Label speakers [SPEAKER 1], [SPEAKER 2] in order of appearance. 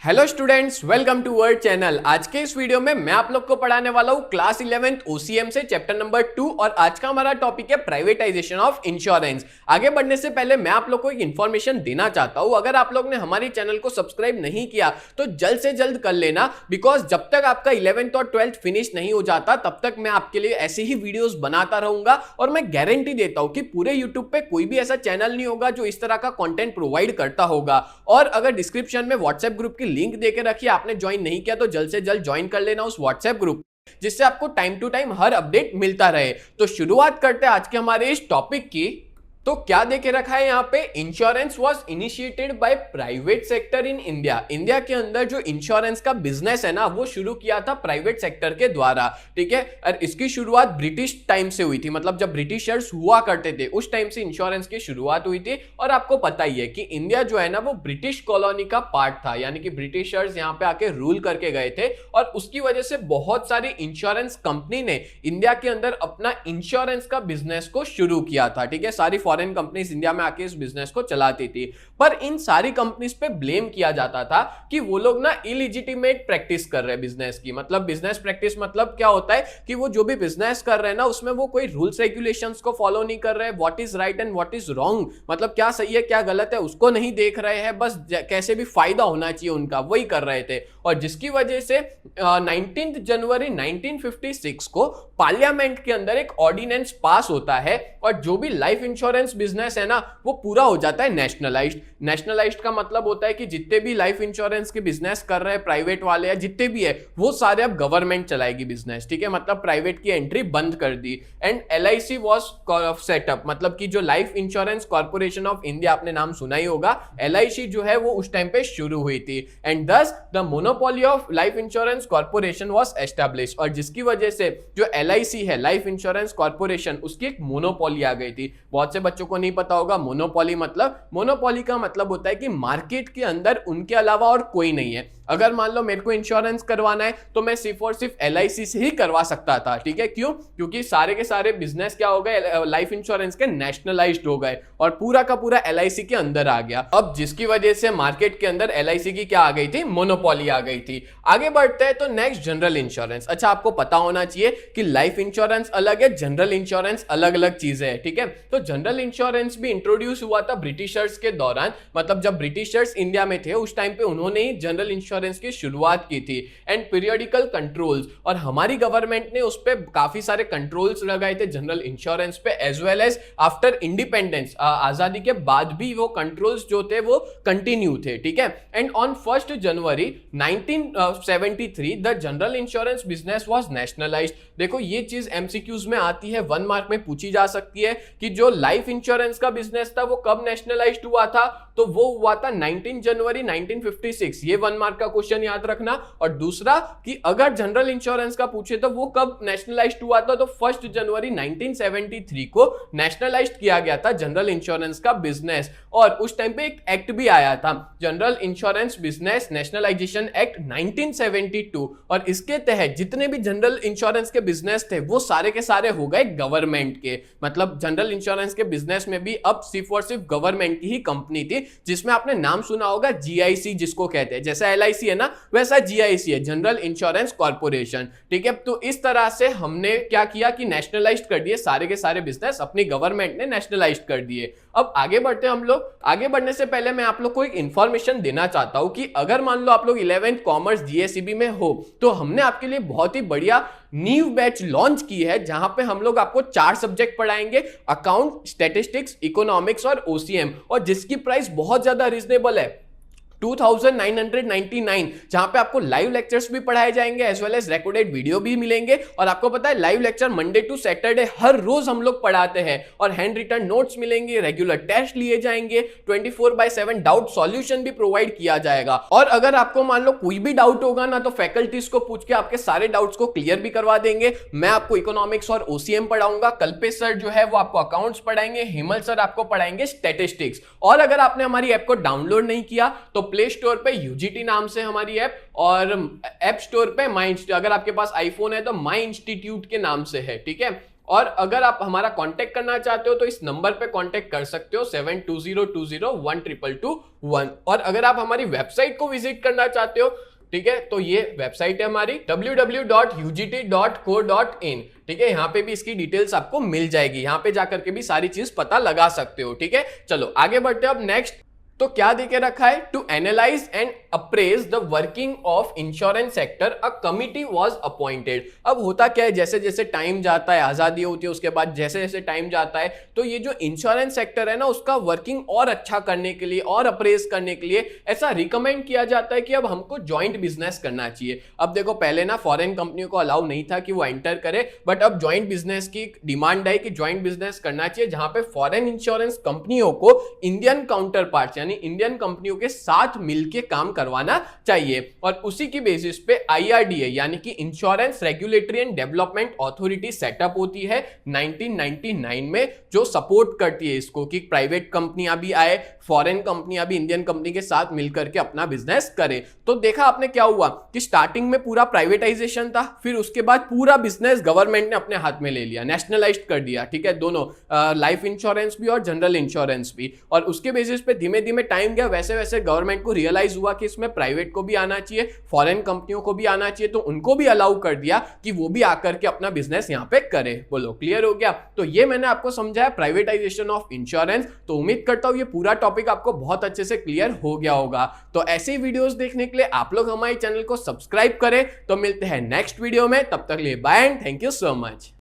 [SPEAKER 1] Hello students, welcome to word channel. आज के इस वीडियो में मैं आप लोग को पढ़ाने वाला हूँ क्लास 11th ओसीएम से चैप्टर नंबर 2 और आज का हमारा टॉपिक है प्राइवेटाइजेशन ऑफ इंश्योरेंस। आगे बढ़ने से पहले मैं आप लोग को एक इन्फॉर्मेशन देना चाहता हूँ। अगर आप लोग ने हमारी चैनल को सब्सक्राइब नहीं किया तो जल्द से जल्द कर लेना, बिकॉज जब तक आपका 11th और 12th फिनिश नहीं हो जाता तब तक मैं आपके लिए ऐसे ही वीडियोस बनाता रहूंगा और मैं गारंटी देता हूं कि पूरे यूट्यूब पे कोई भी ऐसा चैनल नहीं होगा जो इस तरह का कंटेंट प्रोवाइड करता होगा। और अगर डिस्क्रिप्शन में व्हाट्सएप ग्रुप की लिंक देके रखिए, आपने ज्वाइन नहीं किया तो जल्द से जल्द ज्वाइन कर लेना उस व्हाट्सएप ग्रुप, जिससे आपको टाइम टू टाइम हर अपडेट मिलता रहे। तो शुरुआत करते हैं आज के हमारे इस टॉपिक की। तो क्या देके रखा है यहाँ पे, insurance was initiated by private sector in India. India के अंदर जो इंश्योरेंस का बिजनेस है ना वो शुरू किया था प्राइवेट सेक्टर के द्वारा, ठीक है। और इसकी शुरुआत ब्रिटिश टाइम से हुई थी, मतलब जब ब्रिटिशर्स हुआ करते थे उस टाइम से इंश्योरेंस की शुरुआत हुई थी। और आपको पता ही है कि इंडिया जो है ना वो ब्रिटिश कॉलोनी का पार्ट था, यानी कि ब्रिटिशर्स यहाँ पे आके रूल करके गए थे और उसकी वजह से बहुत सारी इंश्योरेंस कंपनी ने इंडिया के अंदर अपना इंश्योरेंस का बिजनेस को शुरू किया था, ठीक है। सारी फॉरेन कंपनीज इंडिया में आके इस बिजनेस को चलाती थी, पर इन सारी कंपनीज पे ब्लेम किया जाता था कि वो लोग ना इलिजिटिमेट प्रैक्टिस कर रहे हैं बिजनेस की। मतलब बिजनेस प्रैक्टिस मतलब क्या होता है कि वो जो भी बिजनेस कर रहे हैं ना उसमें वो कोई रूल्स रेगुलेशंस को फॉलो नहीं कर रहे हैं, what is right and what is wrong, मतलब क्या सही है क्या गलत है उसको नहीं देख रहे हैं, बस कैसे भी फायदा होना चाहिए उनका वही कर रहे थे। और जिसकी वजह से 19 जनवरी 1956 को पार्लियामेंट के अंदर एक ऑर्डिनेंस पास होता है और जो भी लाइफ इंश्योरेंस बिजनेस है ना वो पूरा हो जाता है नेशनलाइज्ड। नेशनलाइज्ड का मतलब होता है कि जितने भी लाइफ इंश्योरेंस के बिजनेस कर रहे हैं प्राइवेट वाले या जितने भी है वो सारे अब गवर्नमेंट चलाएगी बिजनेस, ठीक है। मतलब प्राइवेट की एंट्री बंद कर दी। एंड LIC वाज सेटअप, मतलब कि जो life insurance corporation of India, आपने नाम सुना ही होगा, LIC जो है वो उस टाइम पे शुरू हुई थी। एंड दस the monopoly of life insurance corporation was establish, और जिसकी वजह से जो LIC है लाइफ इंश्योरेंस कॉर्पोरेशन उसकी एक मोनोपोली आ गई थी। बहुत से बच्चों को नहीं पता होगा मोनोपोली का मतलब होता है कि मार्केट के अंदर उनके अलावा और कोई नहीं है। अगर मान लो मेरे को इंश्योरेंस करवाना है तो मैं सिर्फ और सिर्फ LIC से ही करवा सकता था, ठीक है। क्यों? क्योंकि सारे के सारे बिजनेस क्या हो गए लाइफ इंश्योरेंस के नेशनलाइज्ड हो गए और पूरा का पूरा LIC के अंदर आ गया। अब जिसकी वजह से मार्केट के अंदर LIC की क्या आ गई थी, मोनोपोली आ गई थी। आगे बढ़ते हैं तो नेक्स्ट जनरल इंश्योरेंस। अच्छा, आपको पता होना चाहिए कि लाइफ इंश्योरेंस अलग है, जनरल इंश्योरेंस अलग अलग चीजें है, ठीक है। तो जनरल इंश्योरेंस भी इंट्रोड्यूस हुआ था ब्रिटिशर्स के दौरान, मतलब जब ब्रिटिशर्स इंडिया में थे उस टाइम पे उन्होंने ही जनरल इंश्योरेंस की शुरुआत की थी। एंड पीरियडिकल कंट्रोल्स, और हमारी गवर्नमेंट ने उस पे काफी सारे कंट्रोल्स लगाए थे जनरल इंश्योरेंस पे, as well as after independence, आजादी के बाद भी वो कंट्रोल्स जो थे वो कंटिन्यू थे, ठीक है। And on 1 January 1973 the general insurance business was nationalised. देखो ये चीज MCQs में आती है, 1 मार्क में पूछी जा सकती है कि जो लाइफ इंश्योरेंस का बिजनेस था वो कब नेशनलाइज्ड हुआ था, तो वो हुआ था 19 जनवरी 1956। ये 1 मार्क का क्वेश्चन याद रखना। और दूसरा कि अगर जनरल इंश्योरेंस का पूछे तो वो कब नेशनलाइज्ड हुआ था, तो 1 जनवरी 1973 को नेशनलाइज्ड किया गया था जनरल इंश्योरेंस का बिजनेस। और उस टाइम पे एक एक्ट भी आया था, general insurance business nationalisation act 1972, और इसके तहत जितने भी जनरल इंश्योरेंस के बिजनेस थे वो सारे के सारे हो गए गवर्नमेंट के। मतलब जनरल इंश्योरेंस के बिजनेस में भी अब सिर्फ और सिर्फ गवर्नमेंट की ही कंपनी थी, जिसमें आपने नाम सुना होगा GIC जिसको कहते हैं, जैसा LIC है ना वैसा GIC है, जनरल इंश्योरेंस कॉर्पोरेशन, ठीक है। तो इस तरह से हमने क्या किया कि नेशनलाइज्ड कर दिए सारे के सारे बिजनेस, अपनी गवर्नमेंट ने नेशनलाइज्ड कर दिए। अब आगे बढ़ते हैं हम लोग। आगे बढ़ने से पहले मैं आप लोग को एक इंफॉर्मेशन देना चाहता हूं कि अगर मान लो आप लोग 11th कॉमर्स GACB में हो तो हमने आपके लिए बहुत ही बढ़िया न्यू बैच लॉन्च की है, जहां पे हम लोग आपको 4 सब्जेक्ट पढ़ाएंगे, अकाउंट, स्टैटिस्टिक्स, इकोनॉमिक्स और OCM, और जिसकी प्राइस बहुत ज्यादा रीजनेबल है, 2999, जहां पे आपको लाइव लेक्चर्स भी पढ़ाए जाएंगे as well as recorded video भी मिलेंगे। और आपको पता है live lecture Monday to Saturday हर रोज हम लोग पढ़ाते हैं, और हैंड रिटन नोट्स मिलेंगे, रेगुलर टेस्ट लिए जाएंगे, 24/7 डाउट सॉल्यूशन भी प्रोवाइड किया जाएगा। और अगर आपको मान लो कोई भी डाउट होगा ना तो फैकल्टीज को पूछ के आपके सारे डाउट्स को क्लियर भी करवा देंगे। मैं आपको इकोनॉमिक्स और OCM पढ़ाऊंगा, कल्पेश सर जो है वो आपको अकाउंट्स पढ़ाएंगे, हेमल सर आपको पढ़ाएंगे स्टैटिस्टिक्स। और अगर आपने हमारी ऐप को डाउनलोड नहीं किया तो प्ले स्टोर पे UGT नाम से हमारी ऐप, और ऐप स्टोर पे अगर आपके पास आईफोन है तो माई इंस्टीट्यूट के नाम से है, ठीक है। और अगर आप हमारा कांटेक्ट करना चाहते हो तो इस नंबर पे कांटेक्ट कर सकते हो 7202012221। और अगर आप हमारी वेबसाइट को विजिट करना चाहते हो, ठीक है, तो ये वेबसाइट है हमारी www.ugt.co.in। ठीक है, यहाँ पे भी इसकी डिटेल्स आपको मिल जाएगी, यहाँ पे जाकर के भी सारी चीज पता लगा सकते हो। ठीक है, चलो आगे बढ़ते हैं। अब नेक्स्ट तो क्या देके रखा है, to analyse and appraise the working of insurance sector a committee was appointed. अब होता क्या है, जैसे जैसे टाइम जाता है, आजादी होती है, उसके बाद जैसे जैसे टाइम जाता है, तो ये जो इंश्योरेंस सेक्टर है ना, उसका वर्किंग और अच्छा करने के लिए और अप्रेज करने के लिए ऐसा रिकमेंड किया जाता है कि अब हमको ज्वाइंट बिजनेस करना चाहिए। अब देखो, पहले ना फॉरेन कंपनियों को अलाउ नहीं था कि वो एंटर करे, बट अब ज्वाइंट बिजनेस की डिमांड है कि ज्वाइंट बिजनेस करना चाहिए, जहां पे फॉरेन इंश्योरेंस कंपनियों को इंडियन काउंटर पार्ट यानी इंडियन कंपनियों के साथ मिलकर काम करवाना चाहिए। और उसी की बेसिस पे IRDA यानी कि insurance regulatory and development authority setup होती है 1999 में, जो सपोर्ट करती है इसको कि प्राइवेट कंपनियां भी आए, फॉरेन कंपनियां भी इंडियन कंपनी के साथ मिलकर के अपना बिजनेस करे। तो देखा आपने क्या हुआ कि स्टार्टिंग में पूरा प्राइवेटाइजेशन था, फिर उसके बाद पूरा बिजनेस गवर्नमेंट ने अपने हाथ में ले लिया, नेशनलाइज्ड कर दिया। ठीक है, दोनों लाइफ इंश्योरेंस भी और जनरल इंश्योरेंस भी। और उसके बेसिस पे धीमे धीमे टाइम गया, वैसे वैसे गवर्नमेंट को रियलाइज हुआ कि इसमें प्राइवेट को भी आना चाहिए, फॉरेन कंपनियों को भी आना चाहिए, तो उनको भी अलाउ कर दिया कि वो भी आकर के अपना बिजनेस यहां पे करे। बोलो क्लियर हो गया? तो ये मैंने आपको समझाया प्राइवेटाइजेशन ऑफ इंश्योरेंस। तो उम्मीद करता हूं ये पूरा टॉपिक आपको बहुत अच्छे से क्लियर हो गया होगा। तो ऐसे ही वीडियोस देखने के लिए आप लोग हमारे चैनल को सब्सक्राइब करें। तो मिलते हैं नेक्स्ट वीडियो में, तब तक के लिए bye and thank you so much.